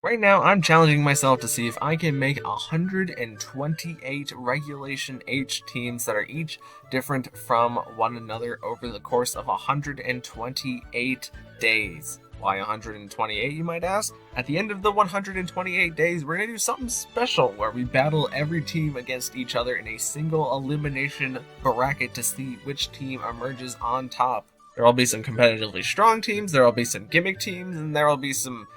Right now, I'm challenging myself to see if I can make 128 Regulation H teams that are each different from one another over the course of 128 days. Why 128, you might ask? At the end of the 128 days, we're going to do something special where we battle every team against each other in a single elimination bracket to see which team emerges on top. There will be some competitively strong teams, there will be some gimmick teams, and there will be some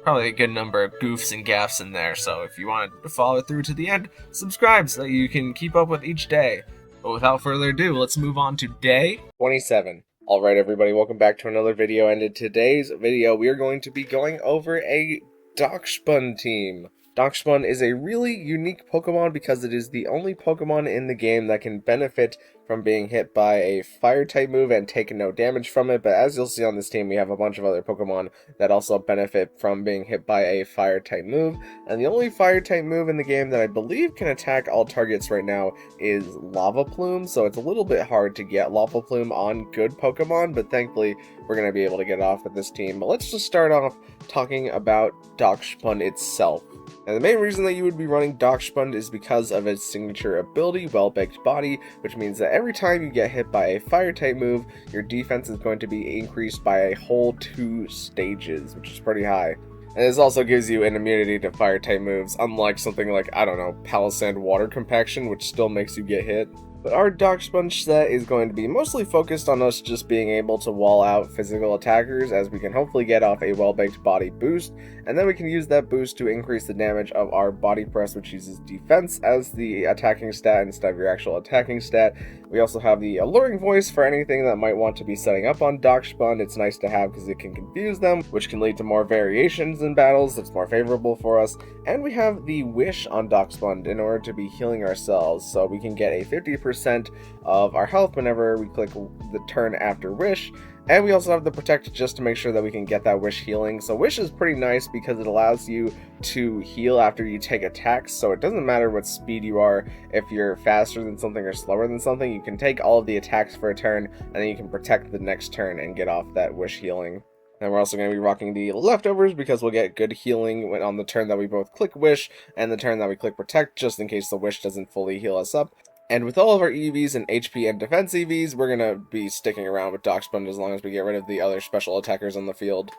probably a good number of goofs and gaffs in there, so if you want to follow through to the end, subscribe so that you can keep up with each day. But without further ado, let's move on to day 27. Alright everybody, welcome back to another video, and in today's video we are going to be going over a Dachsbun team. Dachsbun is a really unique Pokemon because it is the only Pokemon in the game that can benefit from being hit by a fire type move and take no damage from it, but as you'll see on this team, we have a bunch of other Pokemon that also benefit from being hit by a fire type move, and the only fire type move in the game that I believe can attack all targets right now is Lava Plume, so it's a little bit hard to get Lava Plume on good Pokemon, but thankfully we're going to be able to get off with this team. But let's just start off talking about Dachsbun itself. And the main reason that you would be running Dachsbun is because of its signature ability, Well-Baked Body, which means that every time you get hit by a fire type move, your defense is going to be increased by a whole 2 stages, which is pretty high. And this also gives you an immunity to fire type moves, unlike something like, I don't know, Palisand Water Compaction, which still makes you get hit. But our Dachsbun set is going to be mostly focused on us just being able to wall out physical attackers, as we can hopefully get off a Well-Baked Body boost, and then we can use that boost to increase the damage of our Body Press, which uses defense as the attacking stat instead of your actual attacking stat. We also have the Alluring Voice for anything that might want to be setting up on Dachsbun. It's nice to have because it can confuse them, which can lead to more variations in battles that's more favorable for us. And we have the Wish on Dachsbun in order to be healing ourselves, so we can get a 50% of our health whenever we click the turn after Wish. And we also have the Protect just to make sure that we can get that Wish healing. So Wish is pretty nice because it allows you to heal after you take attacks, so it doesn't matter what speed you are. If you're faster than something or slower than something, you can take all of the attacks for a turn, and then you can protect the next turn and get off that Wish healing. And we're also going to be rocking the Leftovers because we'll get good healing on the turn that we both click Wish and the turn that we click Protect, just in case the Wish doesn't fully heal us up. And with all of our EVs and HP and defense EVs, we're going to be sticking around with Dachsbun as long as we get rid of the other special attackers on the field.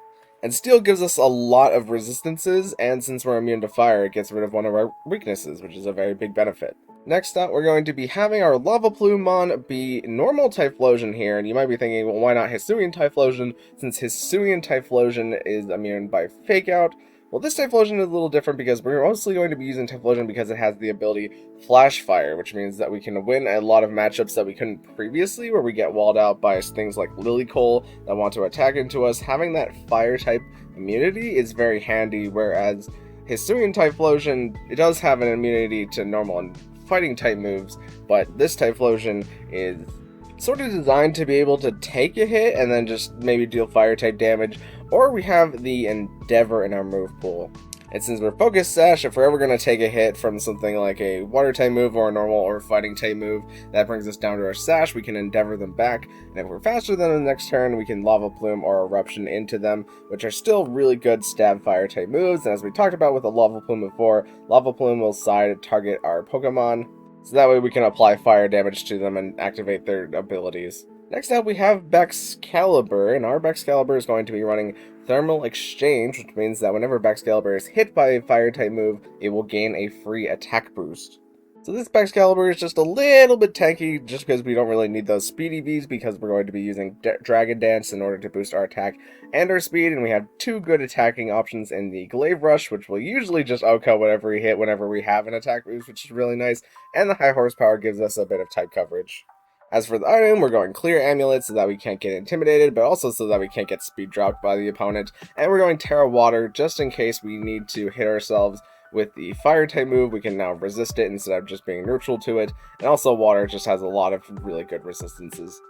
And Steel gives us a lot of resistances, and since we're immune to fire, it gets rid of one of our weaknesses, which is a very big benefit. Next up, we're going to be having our Lava Plumon be normal Typhlosion here, and you might be thinking, well, why not Hisuian Typhlosion, since Hisuian Typhlosion is immune by Fake Out. Well, this Typhlosion is a little different because we're mostly going to be using Typhlosion because it has the ability Flash Fire, which means that we can win a lot of matchups that we couldn't previously, where we get walled out by things like Lilycole that want to attack into us. Having that Fire type immunity is very handy, whereas Hisuian Typhlosion, it does have an immunity to normal and fighting type moves, but this Typhlosion is sort of designed to be able to take a hit and then just maybe deal fire type damage, or we have the Endeavor in our move pool. And since we're Focus Sash, if we're ever going to take a hit from something like a water type move or a normal or fighting type move, that brings us down to our Sash, we can Endeavor them back, and if we're faster than the next turn, we can Lava Plume or Eruption into them, which are still really good stab fire type moves. And as we talked about with the Lava Plume before, Lava Plume will side target our Pokemon, so that way we can apply fire damage to them and activate their abilities. Next up, we have Baxcalibur, and our Baxcalibur is going to be running Thermal Exchange, which means that whenever Baxcalibur is hit by a fire type move, it will gain a free attack boost. So this Baxcalibur is just a little bit tanky, just because we don't really need those speed EVs, because we're going to be using Dragon Dance in order to boost our attack and our speed, and we have 2 good attacking options in the Glaive Rush, which will usually just OHKO whatever we hit whenever we have an attack boost, which is really nice, and the High Horsepower gives us a bit of type coverage. As for the item, we're going Clear Amulet so that we can't get intimidated, but also so that we can't get speed dropped by the opponent, and we're going Terra Water just in case we need to hit ourselves with the fire type move. We can now resist it instead of just being neutral to it, and also water just has a lot of really good resistances.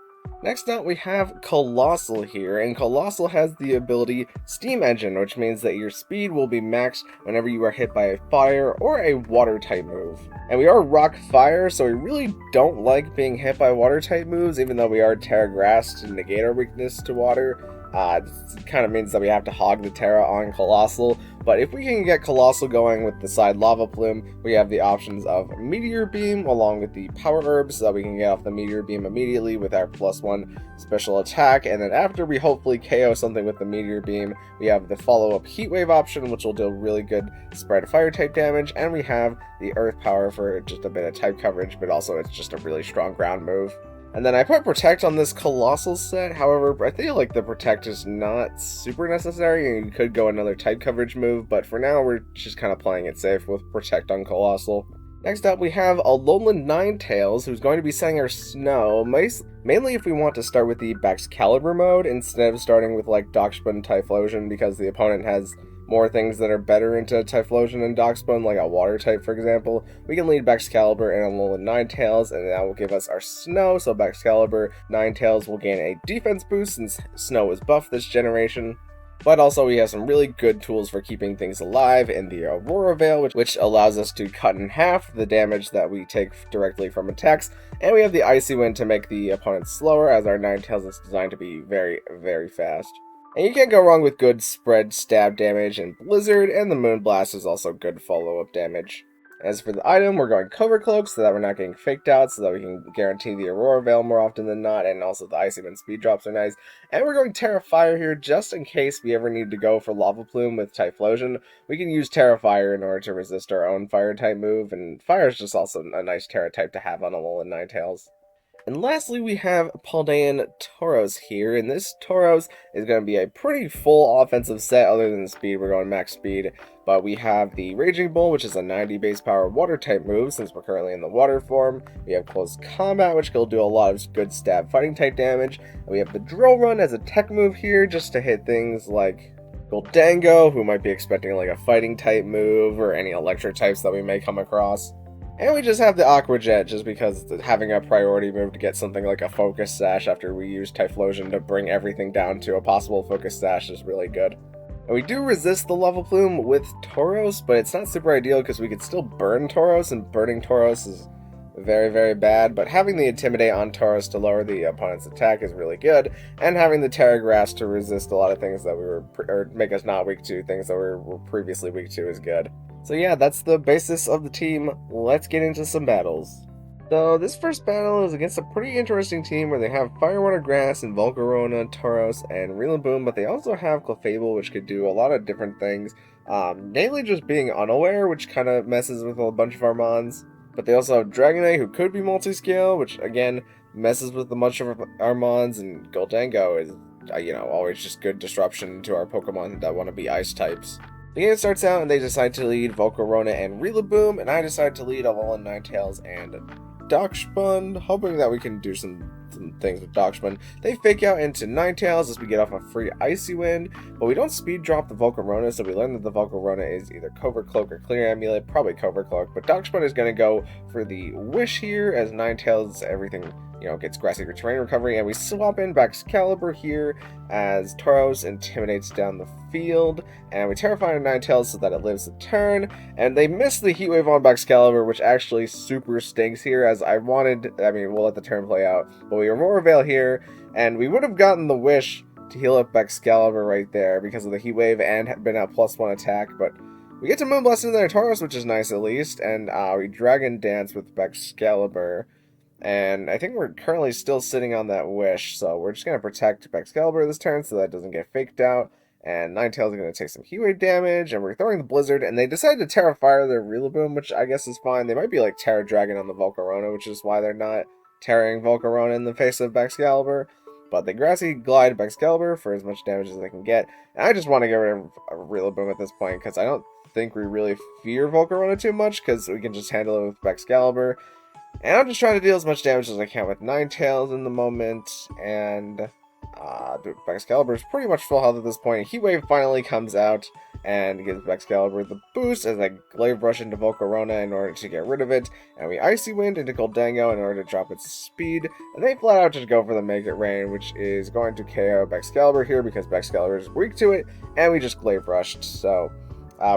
Next up, we have Colossal here, and Colossal has the ability Steam Engine, which means that your speed will be maxed whenever you are hit by a fire or a water type move. And we are Rock Fire, so we really don't like being hit by water type moves, even though we are Terra Grass to negate our weakness to water. This kind of means that we have to hog the Terra on Colossal, but if we can get Colossal going with the side Lava Plume, we have the options of Meteor Beam along with the Power Herbs, so that we can get off the Meteor Beam immediately with our +1 special attack, and then after we hopefully KO something with the Meteor Beam, we have the follow-up Heat Wave option, which will deal really good spread fire type damage, and we have the Earth Power for just a bit of type coverage, but also it's just a really strong ground move. And then I put Protect on this Colossal set, however, I feel like the Protect is not super necessary, and you could go another type coverage move, but for now we're just kind of playing it safe with Protect on Colossal. Next up, we have Alolan Ninetales, who's going to be setting our Snow, mainly if we want to start with the Baxcalibur mode, instead of starting with like Dachsbun Typhlosion, because the opponent has more things that are better into Typhlosion and Dachsbun, like a Water type, for example. We can lead Baxcalibur and Alolan Ninetales, and that will give us our Snow, so Baxcalibur Ninetales will gain a defense boost since Snow is buffed this generation. But also we have some really good tools for keeping things alive in the Aurora Veil, which allows us to cut in half the damage that we take directly from attacks. And we have the Icy Wind to make the opponent slower, as our Ninetales is designed to be very, very fast. And you can't go wrong with good spread stab damage and Blizzard, and the Moonblast is also good follow-up damage. As for the item, we're going Cover Cloak so that we're not getting faked out, so that we can guarantee the Aurora Veil more often than not, and also the Icy Wind speed drops are nice. And we're going Terra Fire here just in case we ever need to go for Lava Plume with Typhlosion. We can use Terra Fire in order to resist our own Fire type move, and Fire is just also a nice Terra type to have on Alolan Ninetales. And lastly, we have Paldean Tauros here, and this Tauros is going to be a pretty full offensive set other than the speed. We're going max speed, but we have the Raging Bull, which is a 90 base power water type move since we're currently in the water form. We have Close Combat, which will do a lot of good stab fighting type damage. And we have the Drill Run as a tech move here just to hit things like Goldango, who might be expecting like a fighting type move, or any electric types that we may come across. And we just have the Aqua Jet, just because having a priority move to get something like a Focus Sash after we use Typhlosion to bring everything down to a possible Focus Sash is really good. And we do resist the Lava Plume with Tauros, but it's not super ideal because we could still burn Tauros, and burning Tauros is very, very bad. But having the Intimidate on Tauros to lower the opponent's attack is really good, and having the Terra Grass to resist a lot of things that we were, or make us not weak to things that we were previously weak to is good. So yeah, that's the basis of the team. Let's get into some battles. So this first battle is against a pretty interesting team where they have Firewater Grass and Volcarona, Tauros, and Rillaboom, but they also have Clefable, which could do a lot of different things. Namely just being unaware, which kind of messes with a bunch of our mons. But they also have Dragonite, who could be multi-scale, which again messes with a bunch of our mons, and Goldango is, always just good disruption to our Pokemon that want to be ice types. The game starts out and they decide to lead Volcarona and Rillaboom, and I decide to lead Alolan Ninetales and Dachsbun, hoping that we can do some things with Dachsbun. They fake out into Ninetales as we get off a free Icy Wind, but we don't speed drop the Volcarona, so we learn that the Volcarona is either Covert Cloak or Clear Amulet, probably Covert Cloak, but Dachsbun is going to go for the Wish here, as Ninetales, everything gets Grassy Terrain Recovery, and we swap in Baxcalibur here as Tauros intimidates down the field, and we terrify Ninetales so that it lives a turn, and they miss the Heat Wave on Baxcalibur, which actually super stinks here, as we'll let the turn play out, but we Aurora Veil here, and we would have gotten the Wish to heal up Baxcalibur right there because of the Heat Wave and had been at +1 attack, but we get to Moonblast into their Tauros, which is nice at least, and we Dragon Dance with Baxcalibur. And I think we're currently still sitting on that Wish, so we're just going to protect Baxcalibur this turn so that it doesn't get faked out. And Ninetales is going to take some Heat Wave damage, and we're throwing the Blizzard, and they decide to Terra Fire their Rillaboom, which I guess is fine. They might be like Terra Dragon on the Volcarona, which is why they're not Terraing Volcarona in the face of Baxcalibur. But they Grassy Glide Baxcalibur for as much damage as they can get. And I just want to get rid of Rillaboom at this point, because I don't think we really fear Volcarona too much, because we can just handle it with Baxcalibur. And I'm just trying to deal as much damage as I can with Ninetales in the moment, and Baxcalibur is pretty much full health at this point. Heat Wave finally comes out and gives Baxcalibur the boost as I Glaive Rush into Volcarona in order to get rid of it, and we Icy Wind into Goldango in order to drop its speed, and they flat out just go for the Make It Rain, which is going to KO Baxcalibur here because Baxcalibur is weak to it, and we just Glaive Rushed, so...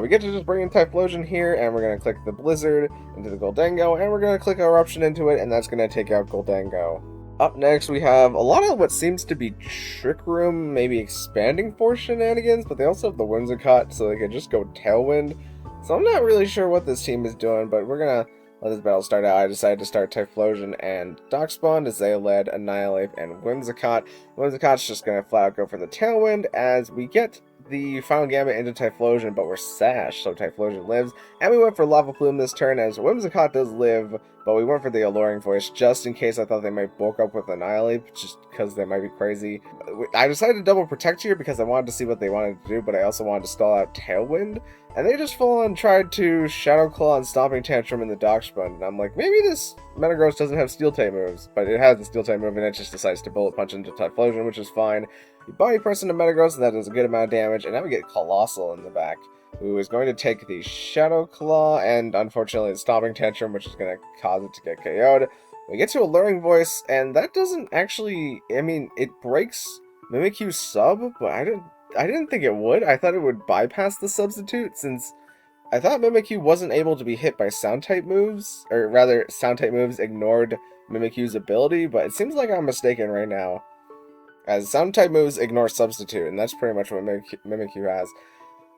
we get to just bring in Typhlosion here, and we're going to click the Blizzard into the Goldango, and we're going to click Eruption into it, and that's going to take out Goldango. Up next, we have a lot of what seems to be Trick Room, maybe Expanding Force shenanigans, but they also have the Whimsicott, so they can just go Tailwind. So I'm not really sure what this team is doing, but we're gonna let this battle start out. I decided to start Typhlosion and Dachsbun as they led Annihilate and Whimsicott. Whimsicott's just gonna flat out go for the Tailwind as we get the final gambit into Typhlosion, but we're sashed, so Typhlosion lives. And we went for Lava Plume this turn as Whimsicott does live, but we went for the Alluring Voice just in case I thought they might bulk up with Annihilate, just because they might be crazy. I decided to double Protect here because I wanted to see what they wanted to do, but I also wanted to stall out Tailwind. And they just full on tried to Shadow Claw and Stomping Tantrum in the Dachsbun. And I'm like, maybe this Metagross doesn't have Steel type moves, but it has the Steel type move and it just decides to Bullet Punch into Typhlosion, which is fine. You Body Press into Metagross and that does a good amount of damage, and now we get Colossal in the back, who is going to take the Shadow Claw and unfortunately the Stomping Tantrum, which is going to cause it to get KO'd. We get to Alluring Voice, and that doesn't actually, I mean, it breaks Mimikyu's sub, but I didn't think it would. I thought it would bypass the substitute, since I thought Mimikyu wasn't able to be hit by Sound-type moves, or rather, Sound-type moves ignored Mimikyu's ability, but it seems like I'm mistaken right now, as Sound-type moves ignore substitute, and that's pretty much what Mimikyu has.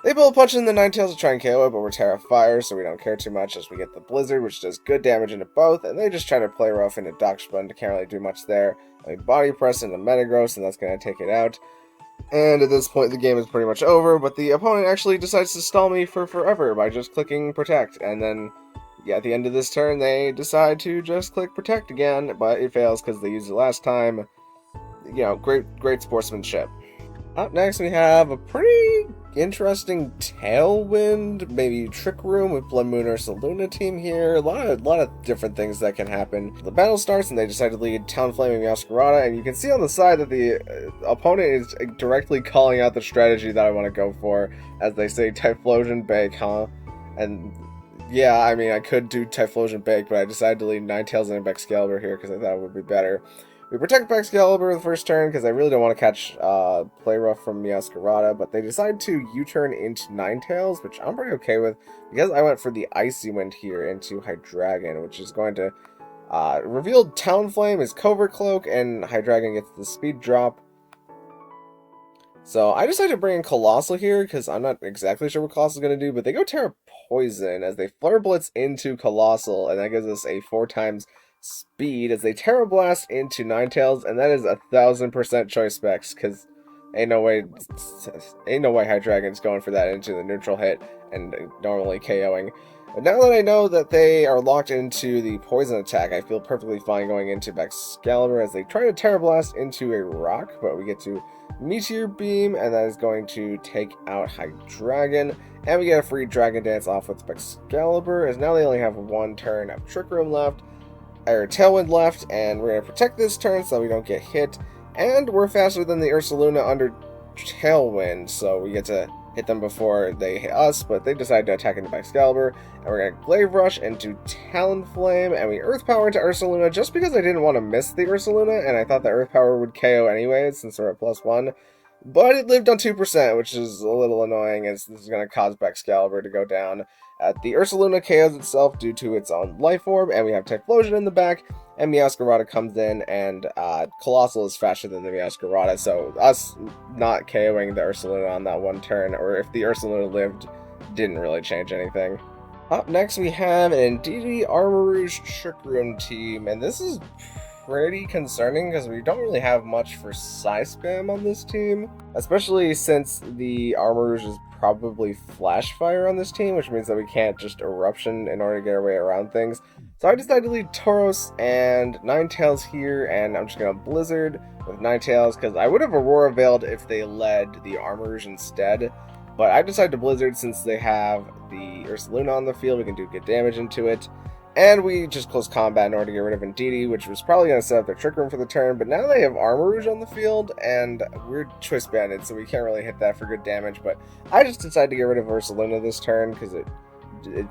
They Bullet Punch in the Ninetales to try and KO it, but we're Terra of Fire, so we don't care too much as we get the Blizzard, which does good damage into both, and they just try to play rough into Dachsbun to can't really do much there. And we Body Press into Metagross, and that's going to take it out. And at this point, the game is pretty much over, but the opponent actually decides to stall me for forever by just clicking Protect, and then at the end of this turn, they decide to just click Protect again, but it fails because they used it last time. You know, great sportsmanship. Up next, we have a pretty interesting Tailwind, maybe Trick Room with Blood Moon or Saluna team here. A lot of different things that can happen. The battle starts, and they decide to lead Talonflame and Meowscarada, and you can see on the side that the opponent is directly calling out the strategy that I want to go for, as they say Typhlosion Bake, huh? And yeah, I mean, I could do Typhlosion Bake, but I decided to lead Ninetales and Excalibur here because I thought it would be better. We protect Excalibur the first turn because I really don't want to catch Play Rough from Meowscarada, but they decide to U-turn into Ninetales, which I'm pretty okay with because I went for the Icy Wind here into Hydreigon, which is going to reveal Talonflame as Covert Cloak, and Hydreigon gets the speed drop. So I decided to bring in Colossal here because I'm not exactly sure what Colossal is going to do, but they go Terra Poison as they Flare Blitz into Colossal, and that gives us a 4 times speed as they Terra Blast into Ninetales, and that is 1000% choice specs because ain't no way Hydreigon's going for that into the neutral hit and normally KOing. But now that I know that they are locked into the poison attack, I feel perfectly fine going into Excalibur as they try to Terra Blast into a rock, but we get to Meteor Beam, and that is going to take out Hydreigon, and we get a free Dragon Dance off with Excalibur, as now they only have 1 turn of Trick Room left, or Tailwind left, and we're going to protect this turn so we don't get hit, and we're faster than the Ursaluna under Tailwind, so we get to hit them before they hit us, but they decide to attack into Excalibur, and we're going to Glaive Rush into Talonflame, and we Earth Power into Ursaluna just because I didn't want to miss the Ursaluna, and I thought the Earth Power would KO anyways since we're at +1. But it lived on 2%, which is a little annoying, as this is going to cause Excalibur to go down. The Ursaluna KOs itself due to its own Life Orb, and we have Typhlosion in the back, and Meowscarada comes in, and Colossal is faster than the Meowscarada, so us not KOing the Ursaluna on that 1 turn, or if the Ursaluna lived, didn't really change anything. Up next, we have an Indeedee Armarouge Trick Room team, and this is pretty concerning because we don't really have much for Psy Spam on this team, especially since the Armarouge is probably Flash Fire on this team, which means that we can't just Eruption in order to get our way around things. So I decided to lead Tauros and Ninetales here, and I'm just going to Blizzard with Ninetales because I would have Aurora Veiled if they led the Armarouge instead, but I decided to Blizzard since they have the Ursaluna on the field. We can do good damage into it. And we just close combat in order to get rid of Indeedee, which was probably going to set up their Trick Room for the turn, but now they have Armarouge on the field, and we're Twist Banded, so we can't really hit that for good damage, but I just decided to get rid of Ursaluna this turn, because it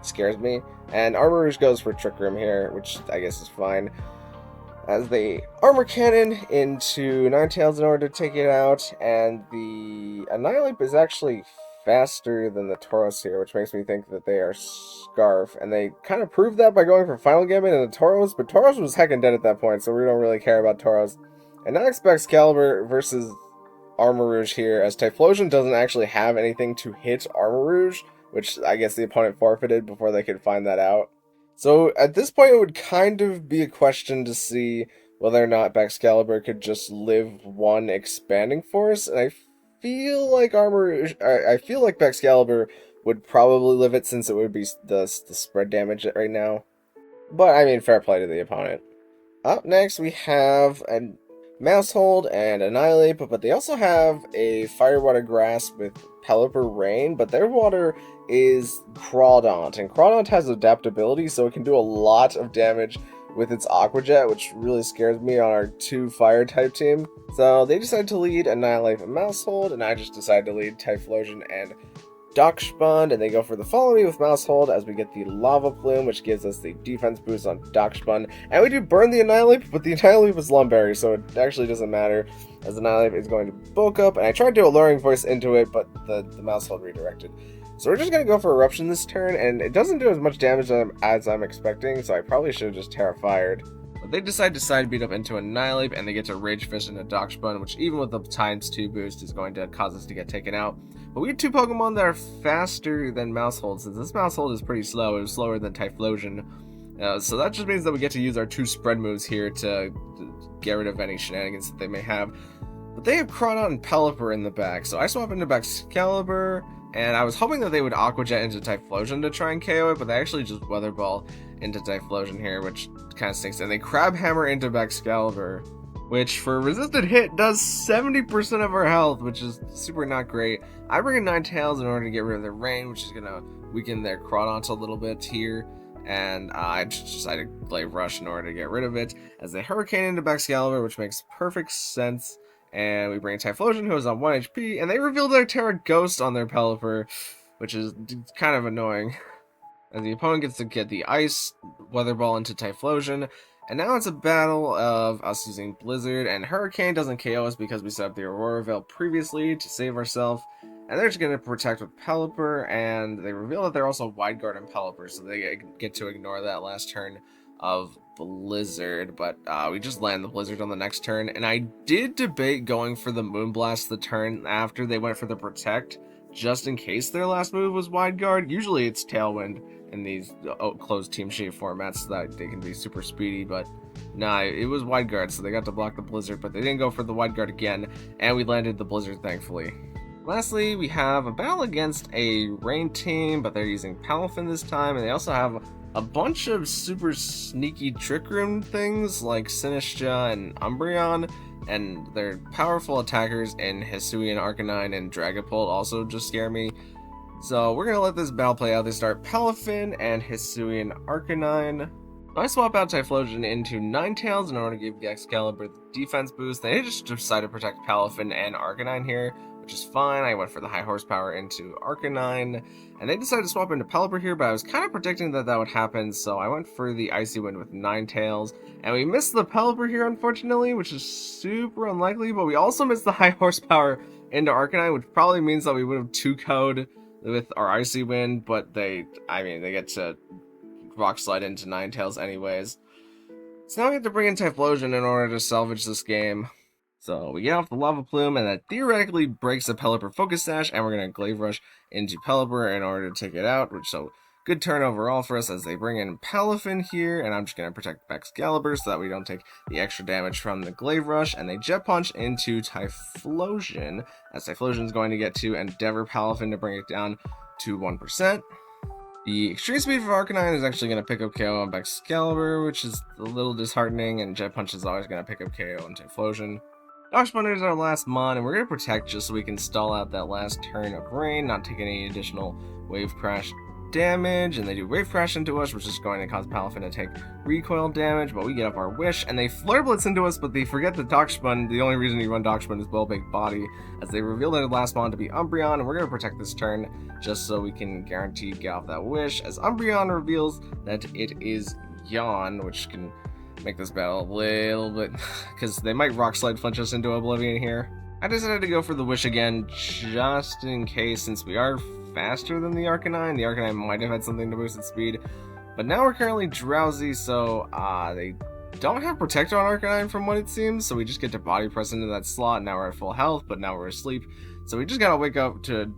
scares me, and Armarouge goes for Trick Room here, which I guess is fine, as they Armor Cannon into Ninetales in order to take it out, and the Annihilate is actually faster than the Tauros here, which makes me think that they are Scarf. And they kind of proved that by going for Final Gambit and the Tauros, but Tauros was heckin' dead at that point, so we don't really care about Tauros. And now expect Excalibur versus Armarouge here, as Typhlosion doesn't actually have anything to hit Armarouge, which I guess the opponent forfeited before they could find that out. So at this point, it would kind of be a question to see whether or not Excalibur could just live one Expanding Force, and I feel like I feel like Excalibur would probably live it, since it would be the spread damage right now. But I mean, fair play to the opponent. Up next, we have a Maushold and Annihilate, but they also have a Firewater Grasp with Pelipper Rain, but their water is Crawdaunt, and Crawdaunt has adaptability, so it can do a lot of damage with its Aqua Jet, which really scares me on our 2 fire type team. So they decided to lead Annihilate and Maushold, and I just decided to lead Typhlosion and Dachsbun, and they go for the Follow Me with Maushold as we get the Lava Plume, which gives us the defense boost on Dachsbun, and we do burn the Annihilate, but the Annihilate was Lumberry, so it actually doesn't matter, as Annihilate is going to bulk up, and I tried to do a Luring Voice into it, but the Maushold redirected. So we're just going to go for Eruption this turn, and it doesn't do as much damage as I'm expecting, so I probably should have just Terra Fired. But they decide to side beat up into Annihilate, and they get to Rage Fist into Dachsbun, which even with the ×2 boost is going to cause us to get taken out. But we have 2 Pokemon that are faster than Maushold, since this Maushold is pretty slow. It was slower than Typhlosion. So that just means that we get to use our 2 spread moves here to get rid of any shenanigans that they may have. But they have Crawdaunt and Pelipper in the back, so I swap into Excalibur, and I was hoping that they would Aqua Jet into Typhlosion to try and KO it, but they actually just Weather Ball into Typhlosion here, which kind of stinks. And they Crab Hammer into Excalibur, which for a resisted hit does 70% of our health, which is super not great. I bring in Ninetales in order to get rid of their rain, which is going to weaken their Crawdaunt a little bit here. And I just decided to Glaive Rush in order to get rid of it, as they Hurricane into Excalibur, which makes perfect sense. And we bring Typhlosion, who is on 1 HP, and they reveal their Terra Ghost on their Pelipper, which is kind of annoying. And the opponent gets to get the Ice Weather Ball into Typhlosion, and now it's a battle of us using Blizzard, and Hurricane doesn't KO us because we set up the Aurora Veil previously to save ourselves. And they're just going to protect with Pelipper, and they reveal that they're also Wide Guard and Pelipper, so they get to ignore that last turn of Blizzard, but we just land the Blizzard on the next turn. And I did debate going for the Moonblast the turn after they went for the Protect, just in case their last move was Wide Guard. Usually it's Tailwind in these closed team shape formats so that they can be super speedy, but nah, it was Wide Guard, so they got to block the Blizzard, but they didn't go for the Wide Guard again, and we landed the Blizzard, thankfully. Lastly, we have a battle against a Rain team, but they're using Palafin this time, and they also have a bunch of super sneaky Trick Room things like Sinistcha and Umbreon, and their powerful attackers in Hisuian Arcanine and Dragapult also just scare me. So we're going to let this battle play out. They start Palafin and Hisuian Arcanine. I swap out Typhlosion into Ninetales in order to give Excalibur the defense boost. They just decided to protect Palafin and Arcanine here, which is fine. I went for the high horsepower into Arcanine, and they decided to swap into Pelipper here, but I was kind of predicting that that would happen, so I went for the Icy Wind with Ninetales, and we missed the Pelipper here, unfortunately, which is super unlikely, but we also missed the high horsepower into Arcanine, which probably means that we would have 2-KO'd with our Icy Wind, but they get to Rock Slide into Ninetales anyways. So now we have to bring in Typhlosion in order to salvage this game. So we get off the Lava Plume, and that theoretically breaks the Pelipper Focus Sash, and we're going to Glaive Rush into Pelipper in order to take it out, which so good turn overall for us as they bring in Palafin here, and I'm just going to protect Excalibur so that we don't take the extra damage from the Glaive Rush, and they Jet Punch into Typhlosion, as Typhlosion is going to get to Endeavor Palafin to bring it down to 1%. The Extreme Speed for Arcanine is actually going to pick up KO on Excalibur, which is a little disheartening, and Jet Punch is always going to pick up KO on Typhlosion. Dachsbun is our last mon, and we're going to protect just so we can stall out that last turn of rain, not take any additional Wave Crash damage, and they do Wave Crash into us, which is going to cause Palafin to take recoil damage, but we get up our Wish, and they Flare Blitz into us, but they forget that Dachsbun, the only reason you run Dachsbun is Well-Baked Body, as they reveal their last mon to be Umbreon, and we're going to protect this turn just so we can guarantee get off that Wish, as Umbreon reveals that it is Yawn, which can make this battle a little bit, because they might Rock Slide Flinch us into Oblivion here. I decided to go for the Wish again, just in case, since we are faster than the Arcanine. The Arcanine might have had something to boost its speed, but now we're currently drowsy, so they don't have Protector on Arcanine from what it seems, so we just get to Body Press into that slot. Now we're at full health, but now we're asleep, so we just gotta wake up to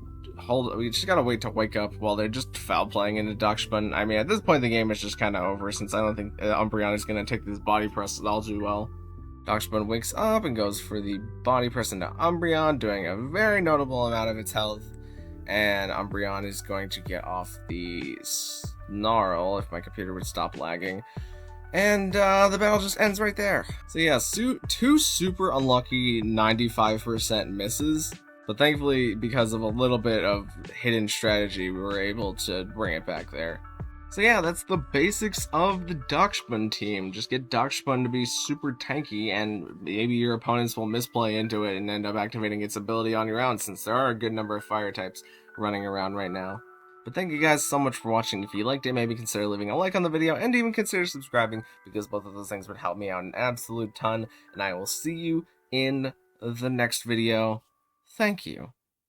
we just gotta wait to wake up while they're just foul playing into Dachsbun. I mean, at this point the game is just kind of over, since I don't think Umbreon is gonna take this Body Press all too well. Dachsbun wakes up and goes for the Body Press into Umbreon, doing a very notable amount of its health, and Umbreon is going to get off the Snarl if my computer would stop lagging. And the battle just ends right there. So yeah, two super unlucky 95% misses, but thankfully, because of a little bit of hidden strategy, we were able to bring it back there. So yeah, that's the basics of the Dachsbun team. Just get Dachsbun to be super tanky, and maybe your opponents will misplay into it and end up activating its ability on your own, since there are a good number of fire types running around right now. But thank you guys so much for watching. If you liked it, maybe consider leaving a like on the video, and even consider subscribing, because both of those things would help me out an absolute ton. And I will see you in the next video. Thank you.